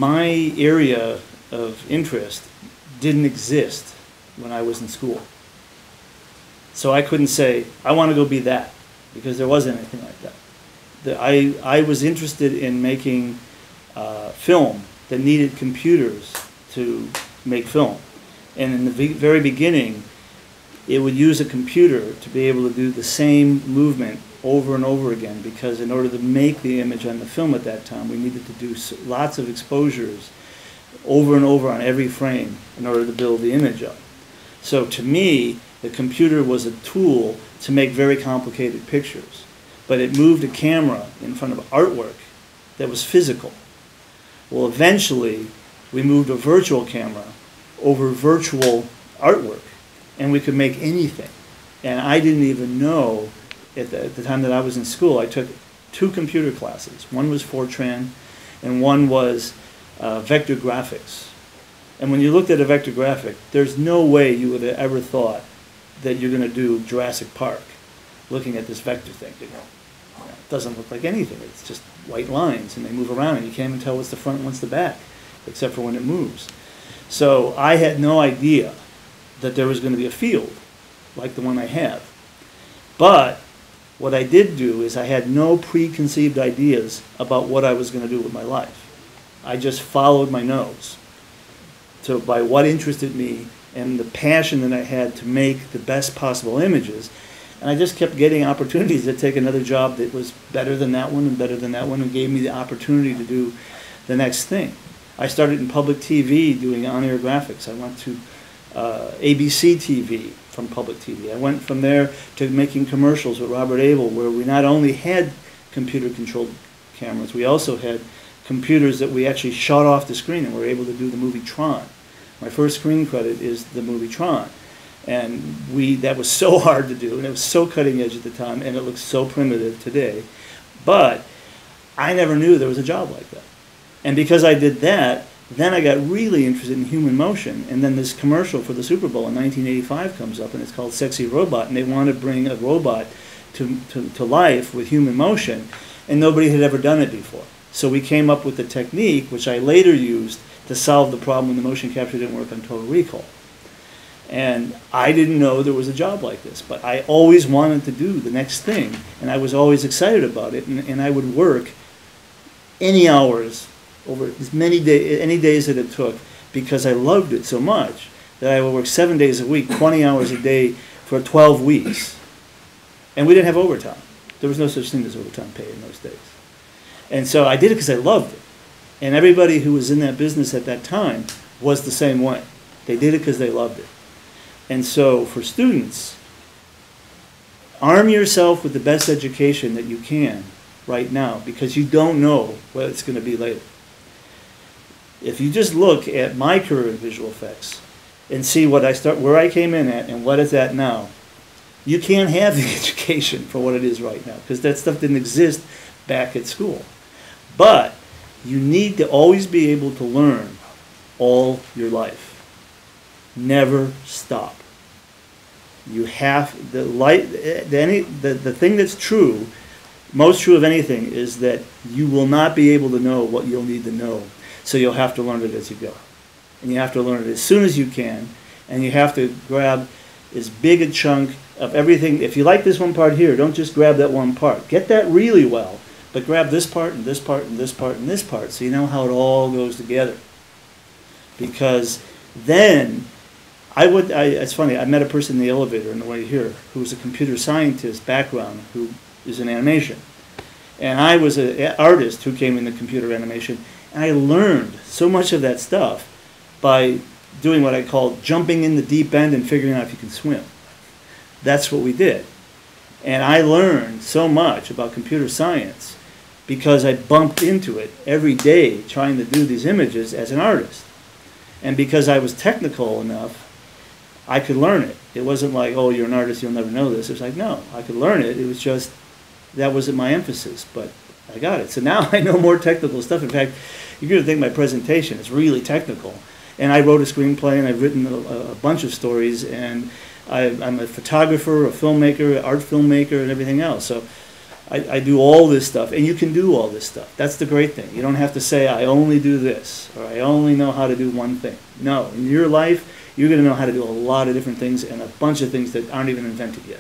my area of interest didn't exist when I was in school. So I couldn't say, I want to go be that, because there wasn't anything like that. I was interested in making film that needed computers to make film. And in the very beginning, it would use a computer to be able to do the same movement over and over again, because in order to make the image on the film at that time, we needed to do lots of exposures over and over on every frame in order to build the image up. So to me, the computer was a tool to make very complicated pictures, but it moved a camera in front of artwork that was physical. Well, eventually, we moved a virtual camera over virtual artwork, and we could make anything. And I didn't even know, at the time that I was in school, I took 2 computer classes. One was Fortran, and one was vector graphics. And when you looked at a vector graphic, there's no way you would have ever thought that you're going to do Jurassic Park, looking at this vector thing. You know, it doesn't look like anything. It's just white lines, and they move around, and you can't even tell what's the front and what's the back, except for when it moves. So I had no idea that there was going to be a field like the one I have. But what I did do is I had no preconceived ideas about what I was going to do with my life. I just followed my nose by what interested me and the passion that I had to make the best possible images. And I just kept getting opportunities to take another job that was better than that one and better than that one, and gave me the opportunity to do the next thing. I started in public TV doing on-air graphics. I went to ABC TV from public TV. I went from there to making commercials with Robert Abel, where we not only had computer-controlled cameras, we also had computers that we actually shot off the screen, and were able to do the movie Tron. My first screen credit is the movie Tron. And that was so hard to do, and it was so cutting edge at the time, and it looks so primitive today. But I never knew there was a job like that. And because I did that, then I got really interested in human motion. And then this commercial for the Super Bowl in 1985 comes up, and it's called Sexy Robot, and they want to bring a robot to life with human motion, and nobody had ever done it before. So we came up with the technique, which I later used to solve the problem when the motion capture didn't work on Total Recall. And I didn't know there was a job like this, but I always wanted to do the next thing, and I was always excited about it, and I would work any hours over as many days, any days that it took, because I loved it so much that I would work 7 days a week, 20 hours a day for 12 weeks. And we didn't have overtime. There was no such thing as overtime pay in those days. And so I did it because I loved it. And everybody who was in that business at that time was the same way. They did it because they loved it. And so for students, arm yourself with the best education that you can right now, because you don't know what it's going to be later. If you just look at my career in visual effects and see where I came in at and what it's at now, you can't have the education for what it is right now, because that stuff didn't exist back at school. But you need to always be able to learn all your life. Never stop. You have the thing that's true, most true of anything, is that you will not be able to know what you'll need to know. So you'll have to learn it as you go. And you have to learn it as soon as you can, and you have to grab as big a chunk of everything. If you like this one part here, don't just grab that one part. Get that really well, but grab this part and this part and this part and this part, so you know how it all goes together. Because then, it's funny, I met a person in the elevator on the way here who was a computer scientist background who is in animation. And I was an artist who came into computer animation, and I learned so much of that stuff by doing what I call jumping in the deep end and figuring out if you can swim. That's what we did. And I learned so much about computer science because I bumped into it every day trying to do these images as an artist. And because I was technical enough, I could learn it. It wasn't like, oh, you're an artist, you'll never know this. It was like, no, I could learn it. It was just, that wasn't my emphasis, but I got it. So now I know more technical stuff. In fact, you're going to think my presentation is really technical. And I wrote a screenplay, and I've written a bunch of stories, and I'm a photographer, a filmmaker, an art filmmaker, and everything else. So I do all this stuff, and you can do all this stuff. That's the great thing. You don't have to say, I only do this, or I only know how to do one thing. No, in your life, you're going to know how to do a lot of different things, and a bunch of things that aren't even invented yet.